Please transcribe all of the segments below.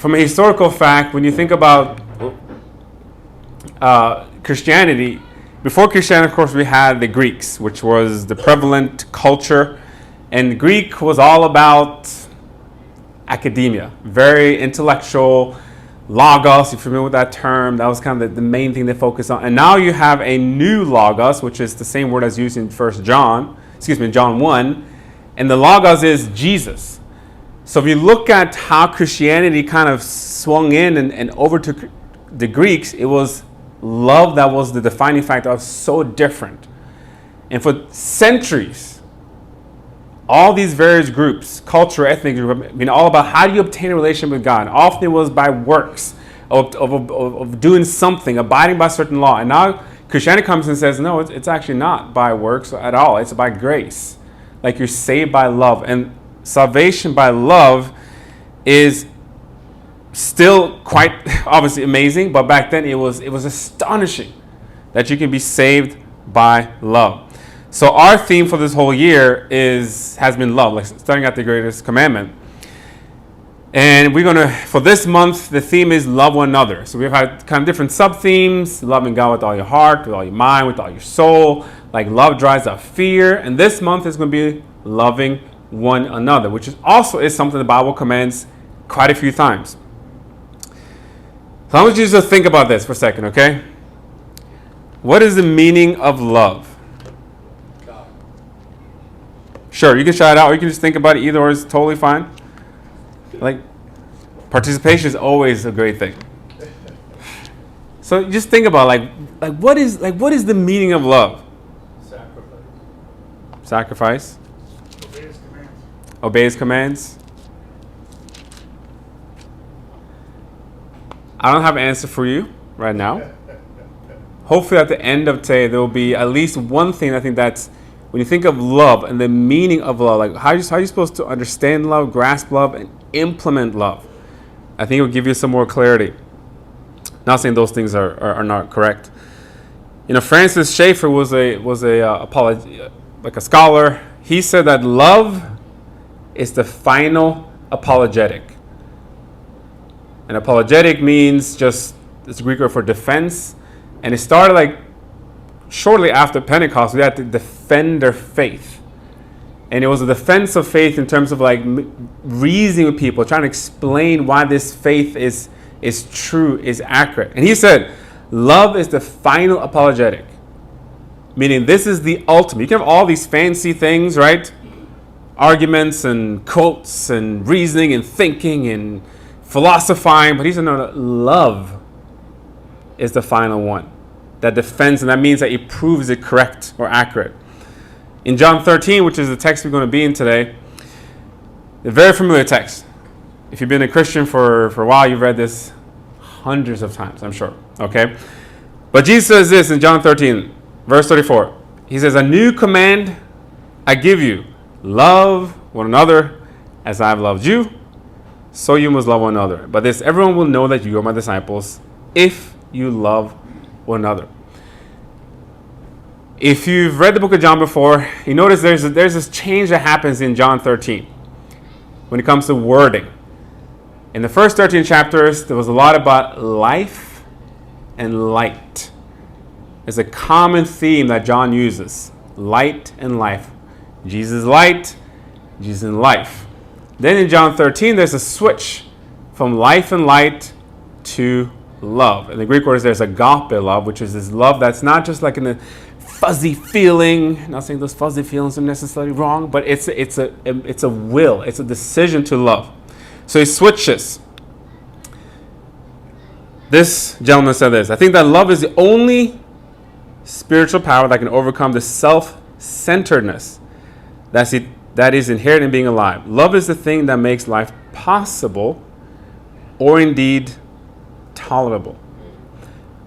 from a historical fact, when you think about Christianity, before Christianity, of course, we had the Greeks, which was the prevalent culture. And Greek was all about academia, very intellectual, logos, if you're familiar with that term. That was kind of the main thing they focused on. And now you have a new logos, which is the same word as used in John 1. And the logos is Jesus. So if you look at how Christianity kind of swung in and overtook the Greeks, it was love that was the defining factor. It was so different. And for centuries, all these various groups, culture, ethnic groups, have been all about how do you obtain a relationship with God. Often it was by works of doing something, abiding by certain law. And now Christianity comes and says, no, it's actually not by works at all. It's by grace. Like you're saved by love. And salvation by love is still quite obviously amazing, but back then it was astonishing that you can be saved by love. So our theme for this whole year has been love, like starting at the greatest commandment. And for this month, the theme is love one another. So we've had kind of different sub-themes: loving God with all your heart, with all your mind, with all your soul. Like love drives out fear. And this month is going to be loving one another, which is something the Bible commands quite a few times. So I want you to just think about this for a second, okay? What is the meaning of love? God. Sure, you can shout it out, or you can just think about it. Either or is totally fine. Like, participation is always a great thing. So just think about what is the meaning of love? Sacrifice. Obey his commands. I don't have an answer for you right now. Hopefully at the end of today, there will be at least one thing I think that's, when you think of love and the meaning of love, like how are you supposed to understand love, grasp love, and implement love? I think it will give you some more clarity. Not saying those things are not correct. You know, Francis Schaeffer was a scholar. He said that love is the final apologetic. And apologetic means it's a Greek word for defense. And it started shortly after Pentecost. We had to defend their faith. And it was a defense of faith in terms of reasoning with people, trying to explain why this faith is true, is accurate. And he said, love is the final apologetic. Meaning this is the ultimate. You can have all these fancy things, right? Arguments and quotes and reasoning and thinking and philosophizing, but he said, no, love is the final one that defends, and that means that it proves it correct or accurate. In John 13, which is the text we're going to be in today, a very familiar text. If you've been a Christian for a while, you've read this hundreds of times, I'm sure. Okay? But Jesus says this in John 13, verse 34. He says, a new command I give you, love one another as I have loved you. So you must love one another. By this, everyone will know that you are my disciples if you love one another. If you've read the book of John before, you notice there's this change that happens in John 13 when it comes to wording. In the first 13 chapters, there was a lot about life and light. It's a common theme that John uses. Light and life. Jesus light, Jesus in life. Then in John 13, there's a switch from life and light to love. And the Greek word is there's agape love, which is this love that's not just like in a fuzzy feeling. I'm not saying those fuzzy feelings are necessarily wrong, but it's a will. It's a decision to love. So he switches. This gentleman said this: I think that love is the only spiritual power that can overcome the self-centeredness that is inherent in being alive. Love is the thing that makes life possible or indeed tolerable.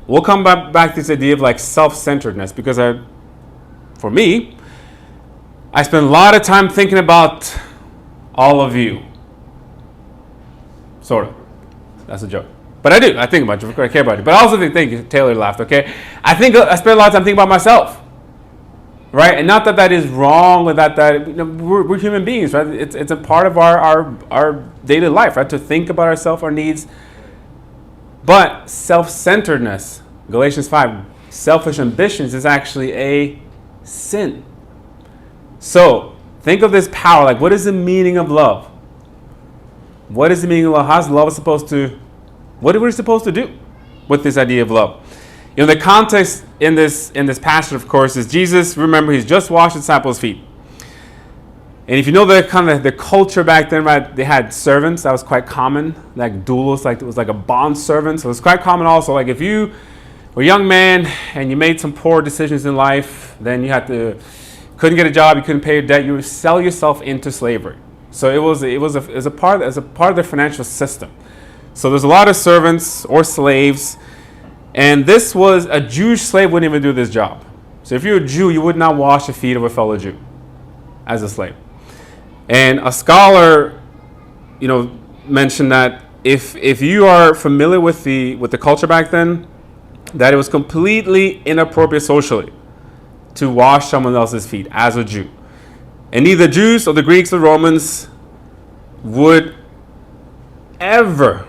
We'll come back to this idea of self-centeredness because for me, I spend a lot of time thinking about all of you. Sort of. That's a joke. But I do. I think about you. I care about you. But I also thank you. Taylor laughed, okay? I spend a lot of time thinking about myself. Right? And not that is wrong or that we're human beings, right? It's a part of our daily life, right? To think about ourselves, our needs. But self-centeredness, Galatians 5, selfish ambitions is actually a sin. So think of this power. Like, what is the meaning of love? What is the meaning of love? How's love supposed to, what are we supposed to do with this idea of love? You know, the context in this passage, of course, is Jesus, remember, he's just washed the disciples' feet. And if you know the kind of the culture back then, right, they had servants. That was quite common, like doulos, like it was like a bond servant. So it was quite common also. Like if you were a young man and you made some poor decisions in life, then you couldn't get a job, you couldn't pay your debt, you would sell yourself into slavery. So it was a part of the financial system. So there's a lot of servants or slaves, and this was a Jewish slave wouldn't even do this job. So if you're a Jew, you would not wash the feet of a fellow Jew as a slave. And a scholar, you know, mentioned that if you are familiar with the culture back then, that it was completely inappropriate socially to wash someone else's feet as a Jew. And neither Jews or the Greeks or Romans would ever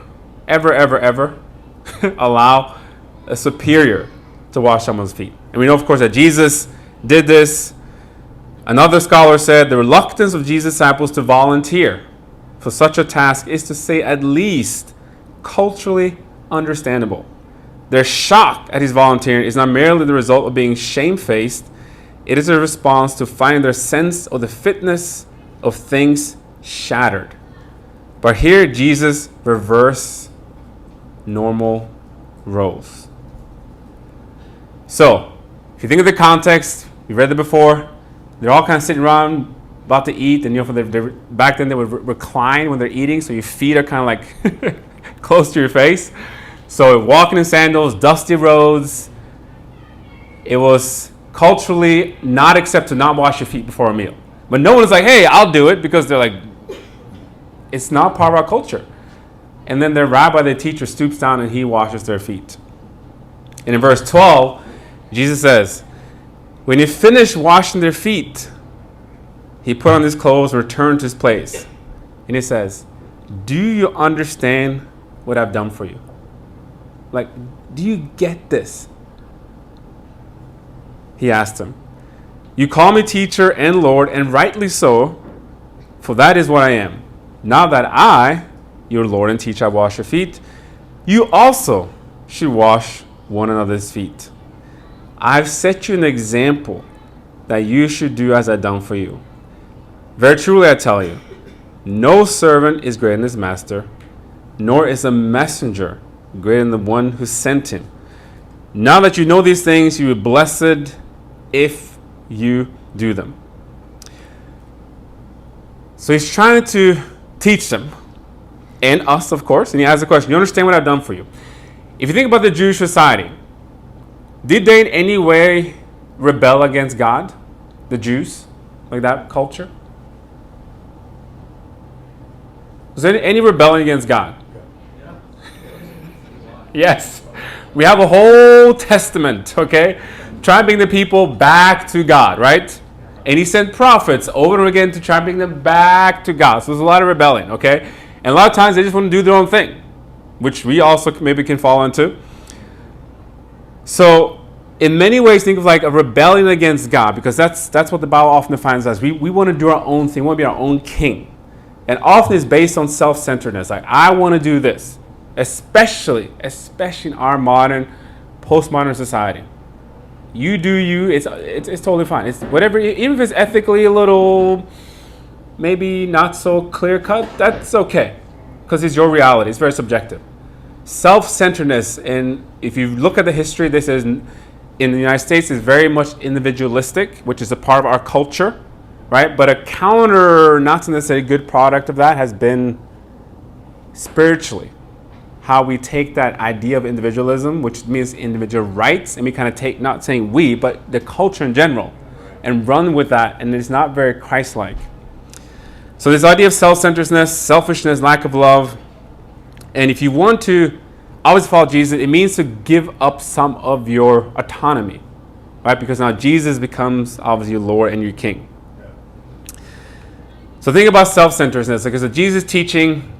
allow a superior to wash someone's feet. And we know, of course, that Jesus did this. Another scholar said the reluctance of Jesus' disciples to volunteer for such a task is to say at least culturally understandable. Their shock at his volunteering is not merely the result of being shamefaced, it is a response to finding their sense of the fitness of things shattered. But here Jesus reversed normal roles. So, if you think of the context, we read it before, they're all kind of sitting around about to eat, and you know, back then they would recline when they're eating, so your feet are kind of like close to your face. So walking in sandals, dusty roads, it was culturally not accepted to not wash your feet before a meal. But no one is like, hey, I'll do it, because they're like, it's not part of our culture. And then their rabbi, their teacher, stoops down and he washes their feet. And in verse 12, Jesus says, when he finished washing their feet, he put on his clothes and returned to his place. And he says, do you understand what I've done for you? Like, do you get this? He asked him, you call me teacher and Lord, and rightly so, for that is what I am. Now that I, your Lord and teacher, wash your feet, you also should wash one another's feet. I've set you an example that you should do as I've done for you. Very truly I tell you, no servant is greater than his master, nor is a messenger greater than the one who sent him. Now that you know these things, you are blessed if you do them. So he's trying to teach them, and us, of course, and he asks the question, you understand what I've done for you? If you think about the Jewish society, did they in any way rebel against God, the Jews, like that culture? Was there any rebellion against God? Yes. We have a whole testament, okay? Trying to bring the people back to God, right? And he sent prophets over and again to try and bring them back to God. So there's a lot of rebellion, okay? And a lot of times they just want to do their own thing, which we also maybe can fall into. So in many ways, think of like a rebellion against God, because that's what the Bible often defines as. We want to do our own thing. We want to be our own king. And often it's based on self-centeredness. Like, I want to do this. Especially in our modern, postmodern society. You do you. It's totally fine. It's whatever. Even if it's ethically a little, maybe not so clear cut, that's okay, because it's your reality. It's very subjective. Self-centeredness, and if you look at the history, this is in the United States is very much individualistic, which is a part of our culture, right? But a counter, not to necessarily good product of that, has been spiritually. How we take that idea of individualism, which means individual rights, and we kind of take, not saying we, but the culture in general, and run with that, and it's not very Christ-like. So this idea of self-centeredness, selfishness, lack of love, and if you want to always follow Jesus, it means to give up some of your autonomy, right? Because now Jesus becomes obviously your Lord and your King. So think about self-centeredness, because of Jesus' teaching,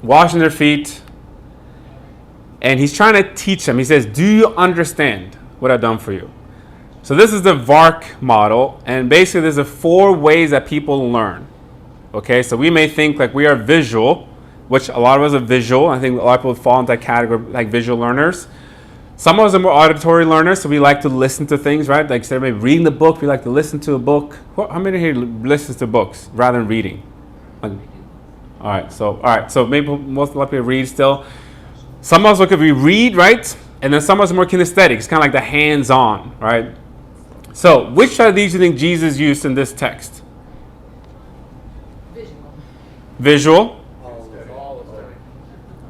washing their feet, and he's trying to teach them. He says, do you understand what I've done for you? So this is the VARC model, and basically there's 4 ways that people learn. Okay, so we may think like we are visual, which a lot of us are visual. I think a lot of people fall into that category, like visual learners. Some of us are more auditory learners, so we like to listen to things, right? Like instead of maybe reading the book, we like to listen to a book. How many here listens to books rather than reading? Like, all right, so maybe most likely read still. Some of us look at we read, right? And then some of us are more kinesthetic. It's kind of like the hands-on, right? So which of these do you think Jesus used in this text? Visual.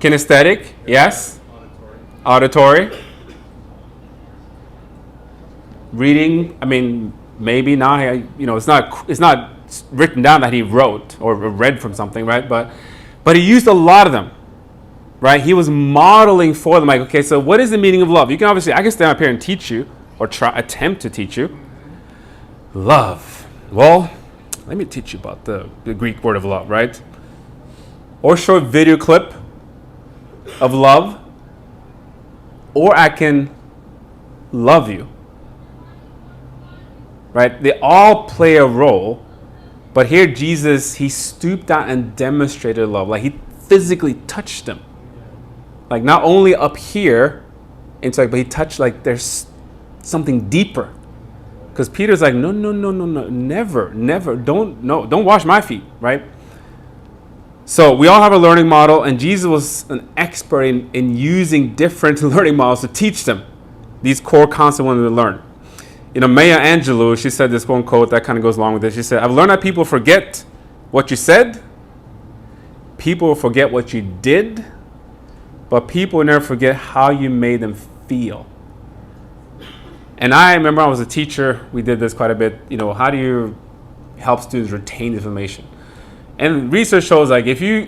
Kinesthetic, yes. Auditory. Reading, I mean, maybe not. It's not written down that he wrote or read from something, right? But he used a lot of them, right? He was modeling for them. Like, okay, so what is the meaning of love? You can obviously, I can stand up here and teach you, or attempt to teach you. Love. Well, let me teach you about the Greek word of love, right? Or show a video clip of love, or I can love you. Right? They all play a role, but here Jesus, he stooped down and demonstrated love. Like he physically touched them. Like not only up here, but he touched like there's something deeper. Because Peter's like, no, never, don't wash my feet, right? So we all have a learning model, and Jesus was an expert in using different learning models to teach them these core concepts when they learn. Maya Angelou, she said this one quote that kind of goes along with this. She said, I've learned that people forget what you said, people will forget what you did, but people will never forget how you made them feel. And I remember I was a teacher, we did this quite a bit. How do you help students retain information? And research shows like if you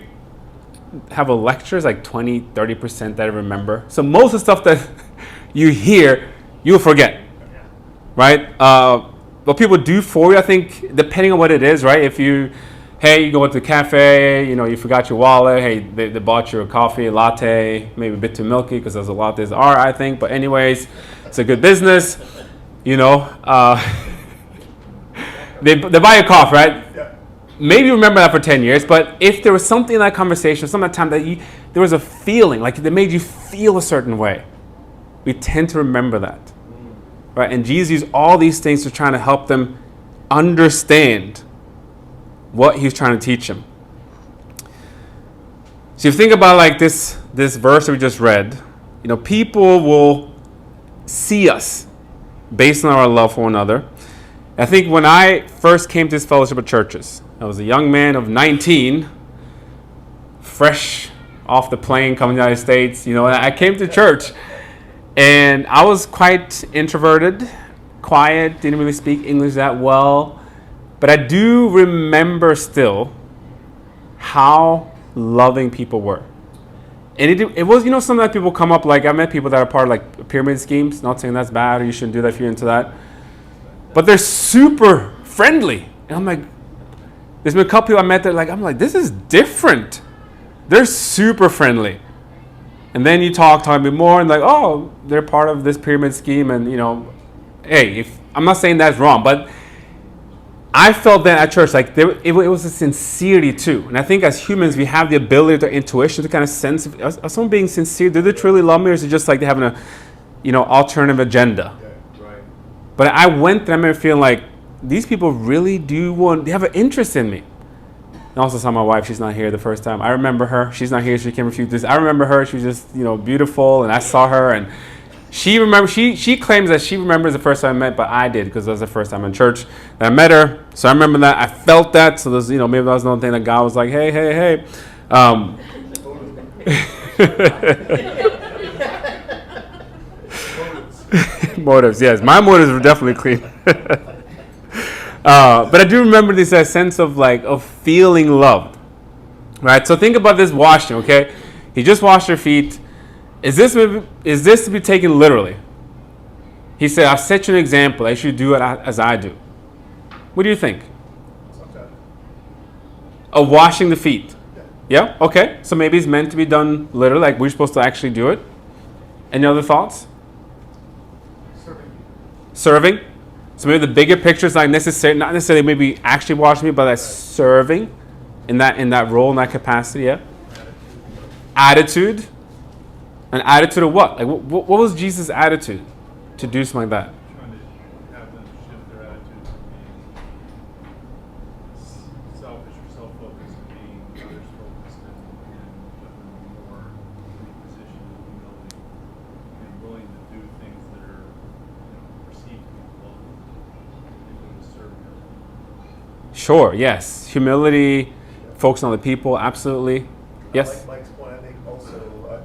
have a lecture, it's like 20-30% that I remember. So most of the stuff that you hear, you'll forget. Right? What people do for you, I think, depending on what it is, right? If you go to the cafe, you forgot your wallet. Hey, they bought you a coffee, a latte, maybe a bit too milky because that's what lattes are, I think. But anyways, it's a good business. They buy you coffee, right? Yeah. Maybe you remember that for 10 years. But if there was something in that conversation, some of that time that there was a feeling, like they made you feel a certain way, we tend to remember that. Right, and Jesus used all these things to try to help them understand what he was trying to teach them. So if you think about like this verse that we just read, people will see us based on our love for one another. I think when I first came to this fellowship of churches, I was a young man of 19, fresh off the plane coming to the United States. I came to church. And I was quite introverted, quiet, didn't really speak English that well. But I do remember still how loving people were. And it was, something that people come up, like I met people that are part of like pyramid schemes, not saying that's bad or you shouldn't do that if you're into that. But they're super friendly. And I'm like, there's been a couple people I met that I'm like, this is different. They're super friendly. And then you talk a bit more and like, oh, they're part of this pyramid scheme. And, hey, I'm not saying that's wrong, but I felt that at church, like it was a sincerity too. And I think as humans, we have the ability, their intuition to kind of sense, is someone being sincere? Do they truly love me, or is it just like they having a, alternative agenda? Yeah, right. But I went there, I remember feeling like these people really they have an interest in me. And also saw my wife, she's not here the first time. I remember her, she's not here, she can refute this. I remember her, she was just, beautiful, and I saw her, and she claims that she remembers the first time I met, but I did, because that was the first time in church that I met her. So I remember that, I felt that, so there's, maybe that was another thing that God was like, hey. Motives, yes, my motives were definitely clean. But I do remember this sense of of feeling loved, right? So think about this washing, okay? He just washed your feet. Is this to be taken literally? He said, I've set you an example. I should do it as I do. What do you think? Of washing the feet. Yeah, okay. So maybe it's meant to be done literally, like we're supposed to actually do it. Any other thoughts? Serving. So maybe the bigger picture is not necessarily maybe actually washing me, but that's serving in that role, in that capacity. Yeah. Attitude. An attitude of what? Like what was Jesus' attitude to do something like that? Trying to have them shift their attitude from being selfish or self-focused to being others-focused and put them more in a position of humility and willing to do things that are perceived to be lovely if it was serve them. Sure. Yes. Humility, focusing on the people. Absolutely. Yes. Like Mike's point, I think also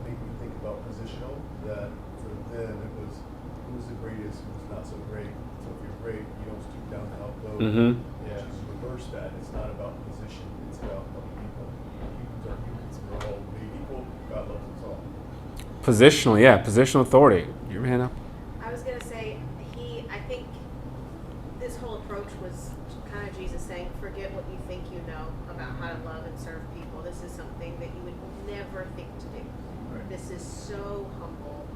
made me think about positional. That for them it was who's the greatest, who's not so great. So if you're great, you don't stoop down to help those. Mm-hmm. Yeah, just reverse that. It's not about position. It's about helping people. Humans are humans. We're all made equal. God loves us all. Positional. Yeah. Positional authority. Your hand up. I was going to say, I think this whole approach was kind of Jesus saying, forget what you think you know about how to love and serve people. This is something that you would never think to do. Right. This is so humble.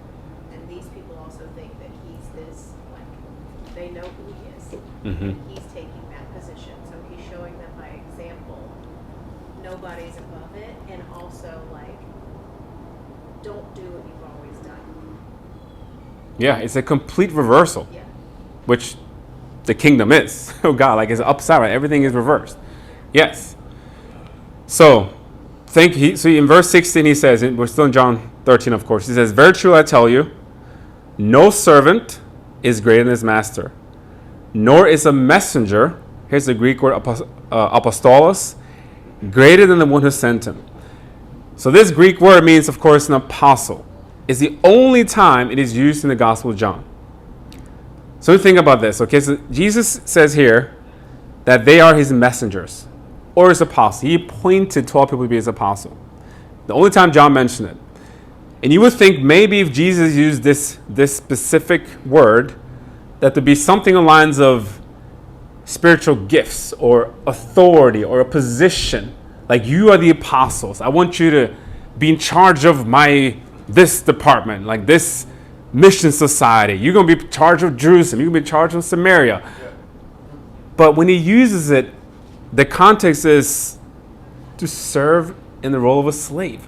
And these people also think that he's this, like, they know who he is. Mm-hmm. And he's taking that position. So he's showing them by example, nobody's above it. And also, like, don't do what you've always done. Yeah. It's a complete reversal, Yeah. which the kingdom is. Oh God, like it's upside right. Everything is reversed. Yes. So, so in verse 16 he says, we're still in John 13, of course. He says, "Very truly I tell you, no servant is greater than his master, nor is a messenger," here's the Greek word apostolos, "greater than the one who sent him." So this Greek word means, of course, an apostle. It's the only time it is used in the Gospel of John. So think about this, okay? So Jesus says here that they are his messengers or his apostles. He appointed 12 people to be his apostle. The only time John mentioned it. And you would think maybe if Jesus used this specific word, that there'd be something along the lines of spiritual gifts or authority or a position. Like, you are the apostles. I want you to be in charge of this department, like this mission society. You're going to be in charge of Jerusalem. You're going to be in charge of Samaria. But when he uses it, the context is to serve in the role of a slave.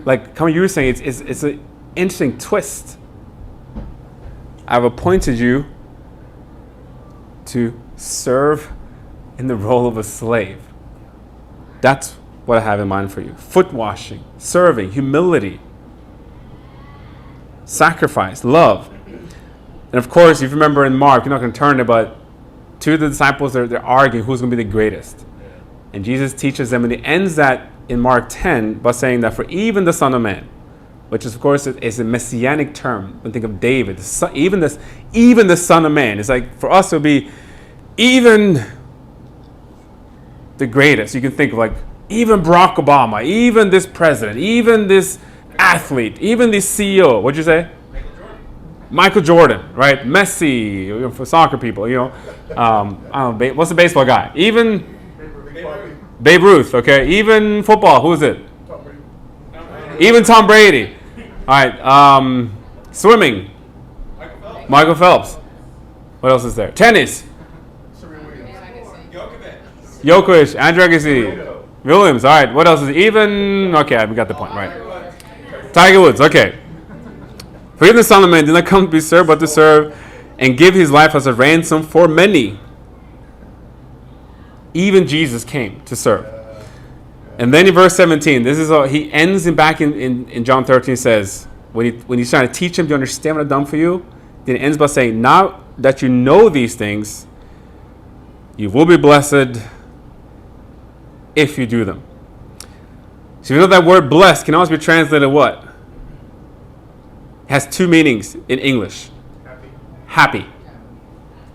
Like you were saying, it's an interesting twist. I've appointed you to serve in the role of a slave. That's what I have in mind for you. Foot washing, serving, humility, sacrifice, love. And of course, if you remember in Mark, you're not going to turn it, but two of the disciples, they're arguing who's going to be the greatest. And Jesus teaches them, and he ends that in Mark 10 by saying that for even the Son of Man, which is, of course, is a messianic term. When think of David, even the Son of Man. It's like, for us, it would be even the greatest. You can think of like, even Barack Obama, even this president, even this athlete, even this CEO. What'd you say? Michael Jordan, right? Messi, for soccer people, I don't know, what's the baseball guy? Even Babe Ruth, okay? Even football, who is it? Even Tom Brady. All right, swimming. Michael Phelps. What else is there? Tennis. Djokovic, Andrew Agassi. Williams, all right. What else is even? Okay, we got the point, right? Tiger Woods, okay. For even the Son of Man did not come to be served, but to serve and give his life as a ransom for many. Even Jesus came to serve. And then in verse 17, this is he ends back in John 13, says, when he's trying to teach him, do you understand what I've done for you? Then it ends by saying, now that you know these things, you will be blessed if you do them. So you know that word blessed can also be translated what? It has two meanings in English. Happy.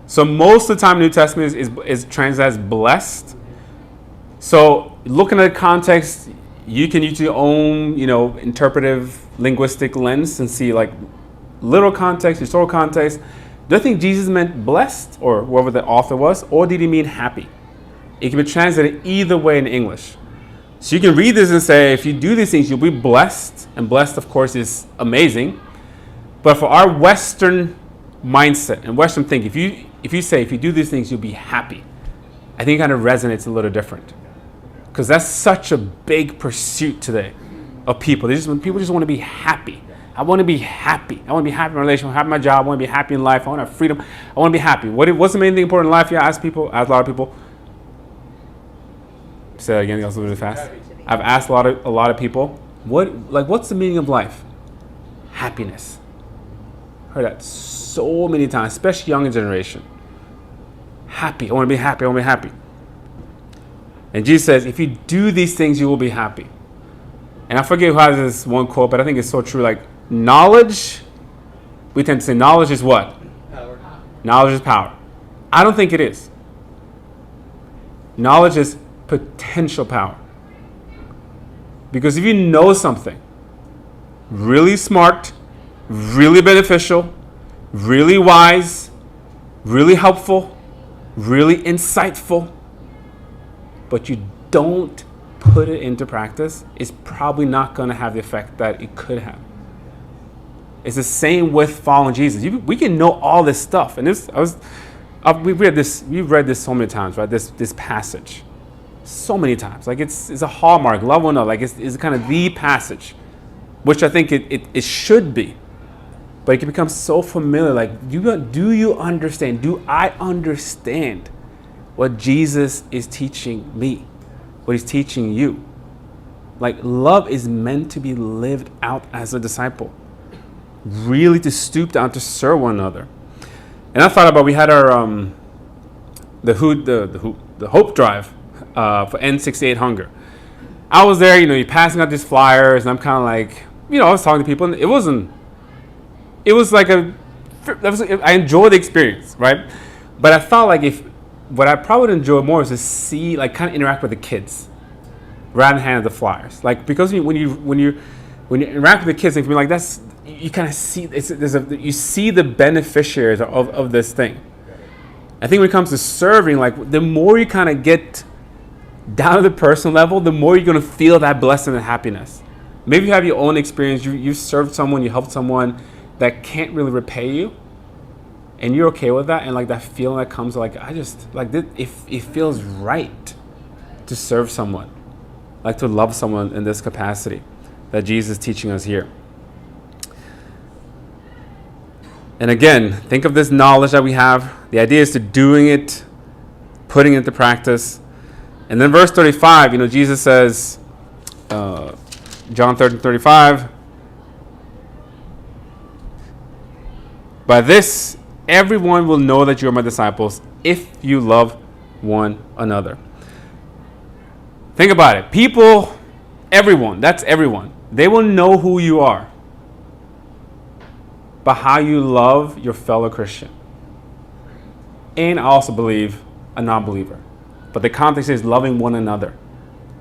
So most of the time New Testament is translated as blessed. So looking at the context, you can use your own, interpretive linguistic lens and see like literal context, historical context. Do you think Jesus meant blessed, or whoever the author was, or did he mean happy? It can be translated either way in English. So you can read this and say, if you do these things, you'll be blessed. And blessed, of course, is amazing. But for our Western mindset and Western thinking, if you say, if you do these things, you'll be happy, I think it kind of resonates a little different. Because that's such a big pursuit today of people. People just want to be happy. I want to be happy. I want to be happy in my relationship. I want to have my job. I want to be happy in life. I want to have freedom. I want to be happy. What's the main thing important in life? Yeah, ask a lot of people. Say that again. That was a little bit fast. I've asked a lot of people, what's the meaning of life? Happiness. Heard that so many times, especially younger generation. Happy. I want to be happy. I want to be happy. And Jesus says, if you do these things, you will be happy. And I forget who has this one quote, but I think it's so true. Like, knowledge, we tend to say knowledge is what? Power. Knowledge is power. I don't think it is. Knowledge is potential power. Because if you know something really smart, really beneficial, really wise, really helpful, really insightful, but you don't put it into practice, it's probably not going to have the effect that it could have. It's the same with following Jesus. We can know all this stuff, and we've read this so many times, right? This passage, so many times. Like it's a hallmark. Love one another. Like it's kind of the passage, which I think it should be. But it can become so familiar. Like, do you understand? Do I understand what Jesus is teaching me? What he's teaching you? Like, love is meant to be lived out as a disciple. Really to stoop down to serve one another. And I thought about, we had our the Hope Drive for N68 Hunger. I was there, you're passing out these flyers, and I'm kind of like, I was talking to people, and I enjoyed the experience, right? But I felt like what I probably would enjoy more is to see, like, kind of interact with the kids rather than hand the flyers. Like, because when you interact with the kids, and you like, you kind of see you see the beneficiaries of this thing. I think when it comes to serving, like, the more you kind of get down to the personal level, the more you're going to feel that blessing and happiness. Maybe you have your own experience. You served someone, you helped someone that can't really repay you, and you're okay with that, and like that feeling that comes, like, it feels right to serve someone, like to love someone in this capacity that Jesus is teaching us here. And again, think of this knowledge that we have. The idea is to doing it, putting it into practice. And then verse 35, Jesus says, John 13:35, by this, everyone will know that you are my disciples if you love one another. Think about it. People, everyone, that's everyone. They will know who you are by how you love your fellow Christian. And I also believe a non-believer. But the context is loving one another.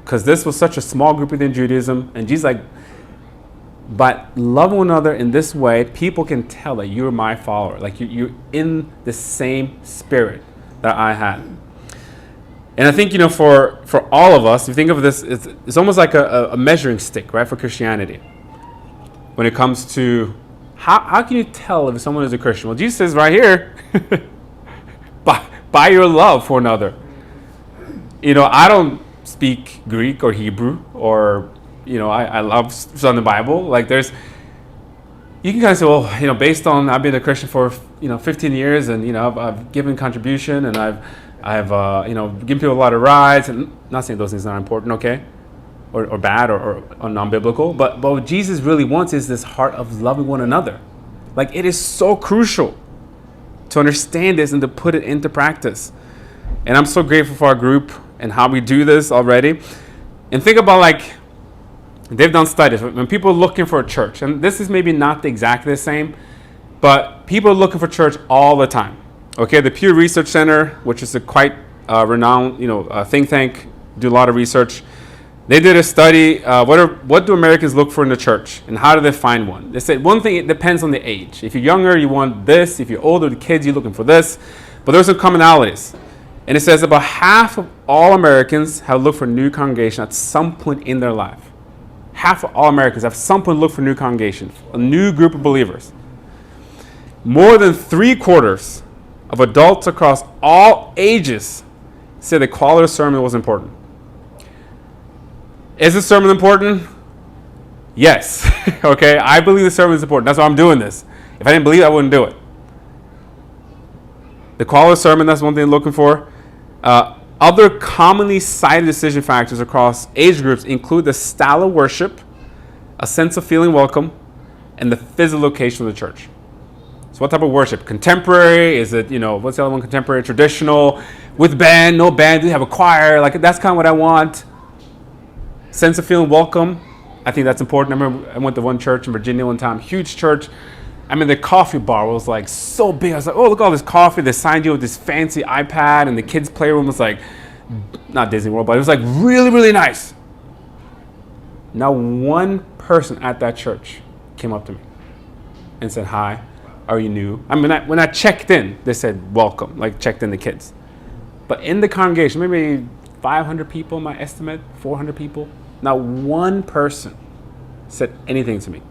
Because this was such a small group within Judaism. And Jesus but love one another in this way, people can tell that you're my follower. Like you're in the same spirit that I had. And I think, for all of us, if you think of this, it's almost like a measuring stick, right, for Christianity. When it comes to how can you tell if someone is a Christian? Well, Jesus says right here, by your love for another. I don't speak Greek or Hebrew or I love studying the Bible. Like you can kind of say, well, based on I've been a Christian for 15 years, and I've given contribution, and I've given people a lot of rides, and not saying those things are not important, okay, or bad or non-biblical, but what Jesus really wants is this heart of loving one another. Like, it is so crucial to understand this and to put it into practice. And I'm so grateful for our group and how we do this already. And think about, like, they've done studies when people are looking for a church, and this is maybe not exactly the same, but people are looking for church all the time. Okay, the Pew Research Center, which is a quite renowned, think tank, do a lot of research. They did a study. What do Americans look for in the church, and how do they find one? They said one thing: it depends on the age. If you're younger, you want this. If you're older, the kids, you're looking for this. But there's some commonalities. And it says about half of all Americans have looked for a new congregation at some point in their life. Half of all Americans have at some point looked for a new congregation, a new group of believers. More than 3/4 of adults across all ages said the quality of sermon was important. Is the sermon important? Yes. Okay, I believe the sermon is important. That's why I'm doing this. If I didn't believe it, I wouldn't do it. The quality of sermon, that's one thing I'm looking for. Other commonly cited decision factors across age groups include the style of worship, a sense of feeling welcome, and the physical location of the church. So what type of worship? Contemporary? Is it, what's the other one? Contemporary, traditional, with band, no band, do you have a choir? Like, that's kind of what I want. Sense of feeling welcome. I think that's important. I remember I went to one church in Virginia one time, huge church. I mean, the coffee bar was like so big. I was like, oh, look at all this coffee. They signed you with this fancy iPad, and the kids' playroom was like, not Disney World, but it was like really, really nice. Now, one person at that church came up to me and said, hi, are you new? I mean, when I checked in, they said, welcome, like checked in the kids. But in the congregation, maybe 500 people, my estimate, 400 people, not one person said anything to me.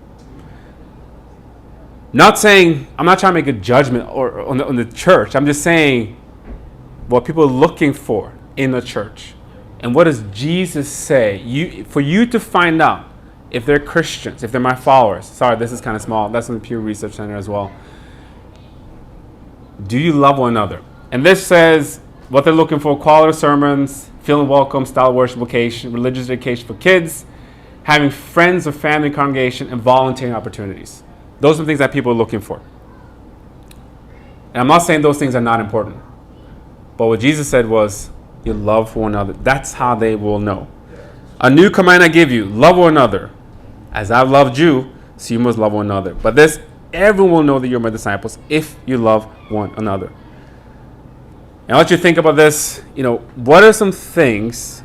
Not saying, I'm not trying to make a judgment on the church. I'm just saying what people are looking for in the church. And what does Jesus say? For you to find out if they're Christians, if they're my followers. Sorry, this is kind of small. That's in the Pew Research Center as well. Do you love one another? And this says what they're looking for: quality of sermons, feeling welcome, style of worship, vocation, religious education for kids, having friends or family congregation, and volunteering opportunities. Those are the things that people are looking for. And I'm not saying those things are not important. But what Jesus said was, you love one another. That's how they will know. A new command I give you, love one another. As I've loved you, so you must love one another. But this, everyone will know that you're my disciples if you love one another. And I want you to think about this. What are some things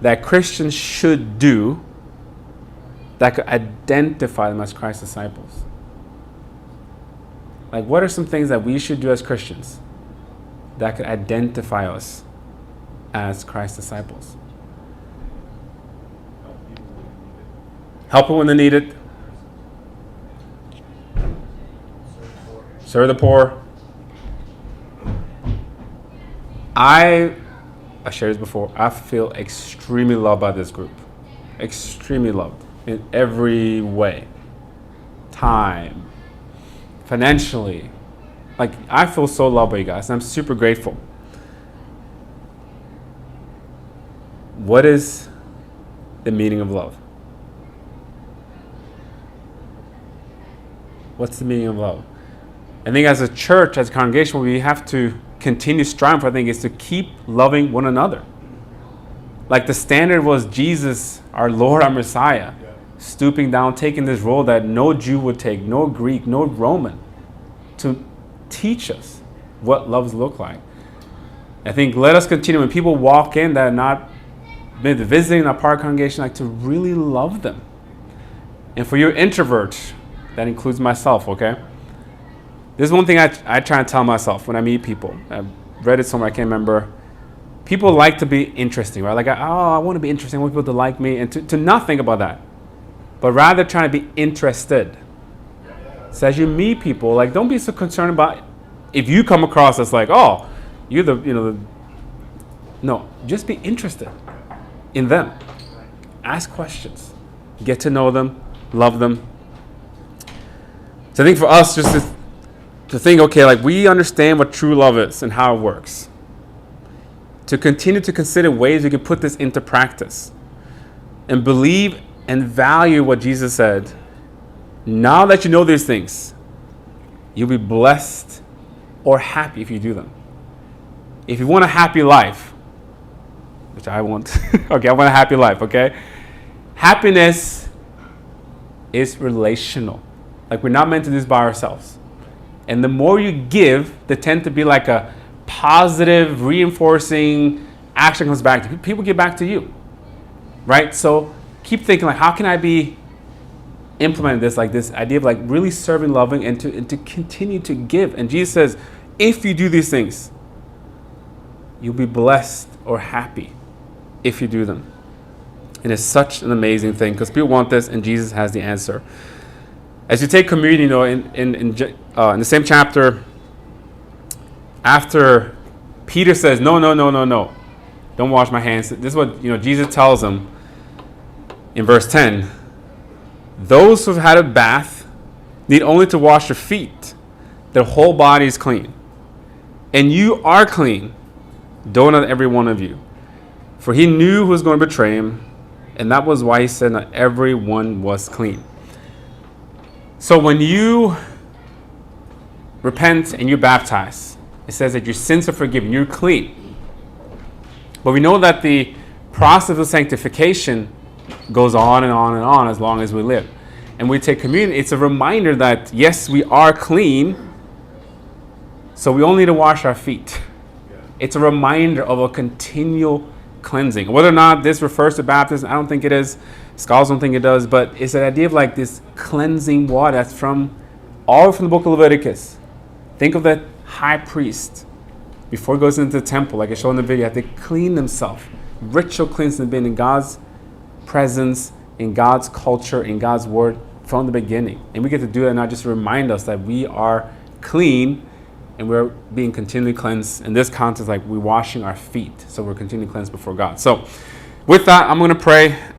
that Christians should do that could identify them as Christ's disciples? Like, what are some things that we should do as Christians that could identify us as Christ's disciples? Help people when they need it. Serve the poor. I shared this before. I feel extremely loved by this group. Extremely loved in every way. Time, financially. Like, I feel so loved by you guys, and I'm super grateful. What is the meaning of love? What's the meaning of love? I think as a church, as a congregation, what we have to continue striving for, I think, is to keep loving one another. Like, the standard was Jesus, our Lord, our Messiah, stooping down, taking this role that no Jew would take, no Greek, no Roman, to teach us what loves look like. I think let us continue, when people walk in that are not been visiting our park congregation, like, to really love them. And for your introverts, that includes myself, okay? This is one thing I try to tell myself when I meet people. I've read it somewhere, I can't remember. People like to be interesting, right? Like, I want to be interesting, I want people to like me, and to not think about that, but rather trying to be interested. So as you meet people, like, don't be so concerned about if you come across as like, oh, you're no, just be interested in them. Ask questions. Get to know them. Love them. So I think for us, just to think, okay, like, we understand what true love is and how it works. To continue to consider ways we can put this into practice. And believe and value what Jesus said. Now that you know these things, you'll be blessed or happy if you do them. If you want a happy life, which I want, okay, I want a happy life, okay? Happiness is relational. Like, we're not meant to do this by ourselves. And the more you give, they tend to be like a positive, reinforcing action comes back to you. People get back to you, right? So keep thinking, like, how can I be implementing this, like this idea of like really serving, loving, and to continue to give. And Jesus says, if you do these things, You'll be blessed or happy if you do them. And it's such an amazing thing because people want this, and Jesus has the answer. As you take communion, in the same chapter, after Peter says, no, don't wash my hands. This is what Jesus tells them in verse 10. Those who've had a bath need only to wash their feet. Their whole body is clean. And you are clean, though not every one of you. For he knew who was going to betray him, and that was why he said not everyone was clean. So when you repent and you baptize, it says that your sins are forgiven. You're clean. But we know that the process of sanctification goes on and on and on as long as we live. And we take communion. It's a reminder that, yes, we are clean, so we only need to wash our feet. It's a reminder of a continual cleansing. Whether or not this refers to baptism, I don't think it is. Scholars don't think it does. But it's an idea of like this cleansing water that's all from the book of Leviticus. Think of that high priest. Before he goes into the temple, like I showed in the video, had to clean himself. Ritual cleansing, being in God's presence, in God's culture, in God's word from the beginning. And we get to do that now just to remind us that we are clean and we're being continually cleansed. In this context, like we're washing our feet. So we're continually cleansed before God. So with that, I'm going to pray.